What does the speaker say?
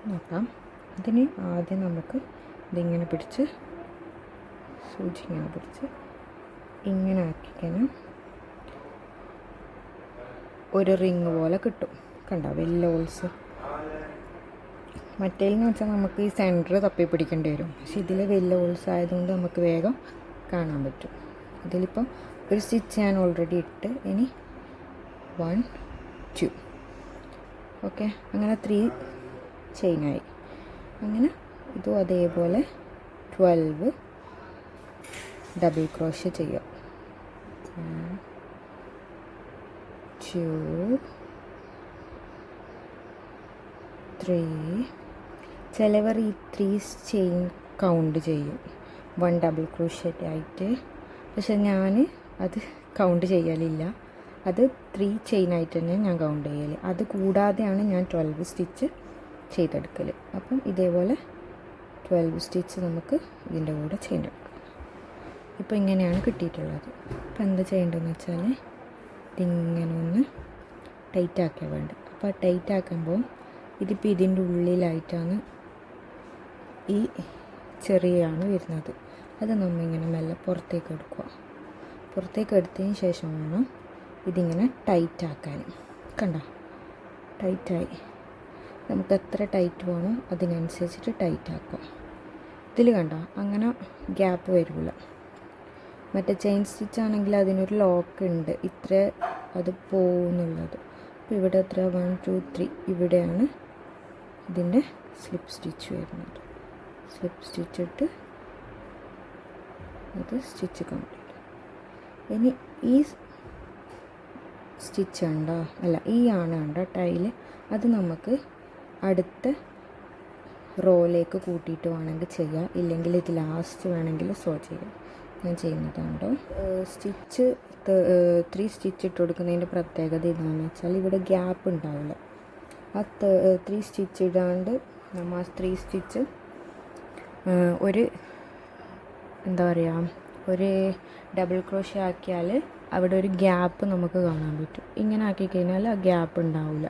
നോക്കാം. അതിന് ആദ്യം നമുക്ക് ഇതിങ്ങനെ പിടിച്ച് സൂചി ഇങ്ങനെ പിടിച്ച് ഇങ്ങനെ ആക്കിക്കഴിഞ്ഞാൽ ഒരു റിങ് പോലെ കിട്ടും. കണ്ടോ വലിയ ഹോൾസ്. മറ്റേന്ന് വെച്ചാൽ നമുക്ക് ഈ സെൻറ്റർ തപ്പി പിടിക്കേണ്ടി വരും. പക്ഷെ ഇതിൽ വലിയ ഹോൾസ് ആയതുകൊണ്ട് നമുക്ക് വേഗം കാണാൻ പറ്റും. ഇതിലിപ്പം ഒരു സ്റ്റിച്ച് ഞാൻ ഓൾറെഡി ഇട്ട്. ഇനി 1 2 ഓക്കെ. അങ്ങനെ 3 ചെയിനായി. അങ്ങനെ ഇതും അതേപോലെ 12 ഡബിൾ ക്രോഷ്യ ചെയ്യുക. 1 2 3. ചിലവർ ഈ 3 ചെയിൻ കൗണ്ട് ചെയ്യും 1 ഡബിൾ ക്രോഷ്യ ആയിട്ട്. പക്ഷെ ഞാൻ അത് കൗണ്ട് ചെയ്യലില്ല. അത് 3 ചെയിനായിട്ട് തന്നെ ഞാൻ കൗണ്ട് ചെയ്യൽ. അത് കൂടാതെയാണ് ഞാൻ 12 സ്റ്റിച്ച് ചെയ്തെടുക്കൽ. അപ്പം ഇതേപോലെ 12 സ്റ്റിച്ച് നമുക്ക് ഇതിൻ്റെ കൂടെ ചെയ്തെടുക്കാം. ഇപ്പോൾ ഇങ്ങനെയാണ് കിട്ടിയിട്ടുള്ളത്. അപ്പോൾ എന്താ ചെയ്യേണ്ടതെന്ന് വെച്ചാൽ ഇതിങ്ങനെ ഒന്ന് ടൈറ്റാക്കാൻ വേണ്ട. അപ്പോൾ ടൈറ്റ് ആക്കുമ്പോൾ ഇതിപ്പോൾ ഇതിൻ്റെ ഉള്ളിലായിട്ടാണ് ഈ ചെറിയാണ് വരുന്നത്. അത് നമ്മളിങ്ങനെ മെല്ലെ പുറത്തേക്ക് എടുക്കുക. പുറത്തേക്ക് എടുത്തതിന് ശേഷം വേണം ഇതിങ്ങനെ ടൈറ്റാക്കാൻ. കണ്ടോ, ടൈറ്റായി. നമുക്ക് എത്ര ടൈറ്റ് വേണോ അതിനനുസരിച്ചിട്ട് ടൈറ്റാക്കുക. ഇതിൽ കണ്ടോ അങ്ങനെ ഗ്യാപ്പ് വരില്ല. മറ്റേ ചെയിൻ സ്റ്റിച്ച് ആണെങ്കിൽ അതിനൊരു ലോക്ക് ഉണ്ട്, ഇത്ര അത് പോകുന്നുള്ളത്. അപ്പോൾ ഇവിടെ എത്ര 1 2 3 ഇവിടെയാണ് ഇതിൻ്റെ സ്ലിപ്പ് സ്റ്റിച്ച് വരുന്നത്. സ്ലിപ്പ് സ്റ്റിച്ച് ഇട്ട് അത് സ്റ്റിച്ച് കംപ്ലീറ്റ്. ഇനി ഈ സ്റ്റിച്ച് ഉണ്ടോ, അല്ല ഈ ആണ് ഉണ്ടോ ടൈല്, അത് നമുക്ക് അടുത്ത റോയിലേക്ക് കൂട്ടിയിട്ട് വേണമെങ്കിൽ ചെയ്യാം. ഇല്ലെങ്കിൽ ഇത് ലാസ്റ്റ് വേണമെങ്കിൽ സോ ചെയ്യാം. ഞാൻ ചെയ്യുന്നതുണ്ടോ. സ്റ്റിച്ച് 3 സ്റ്റിച്ച് ഇട്ട് കൊടുക്കുന്നതിൻ്റെ പ്രത്യേകത എന്താണെന്ന് വെച്ചാൽ ഇവിടെ ഗ്യാപ്പ് ഉണ്ടാവില്ല. ആ 3 സ്റ്റിച്ച് ഇടാണ്ട് നമ്മൾ ആ 3 സ്റ്റിച്ച് ഒരു എന്താ പറയുക ഒരു ഡബിൾ ക്രോഷ്യ ആക്കിയാൽ അവിടെ ഒരു ഗ്യാപ്പ് നമുക്ക് കാണാൻ പറ്റും. ഇങ്ങനെ ആക്കി കഴിഞ്ഞാൽ ആ ഗ്യാപ്പ് ഉണ്ടാവില്ല.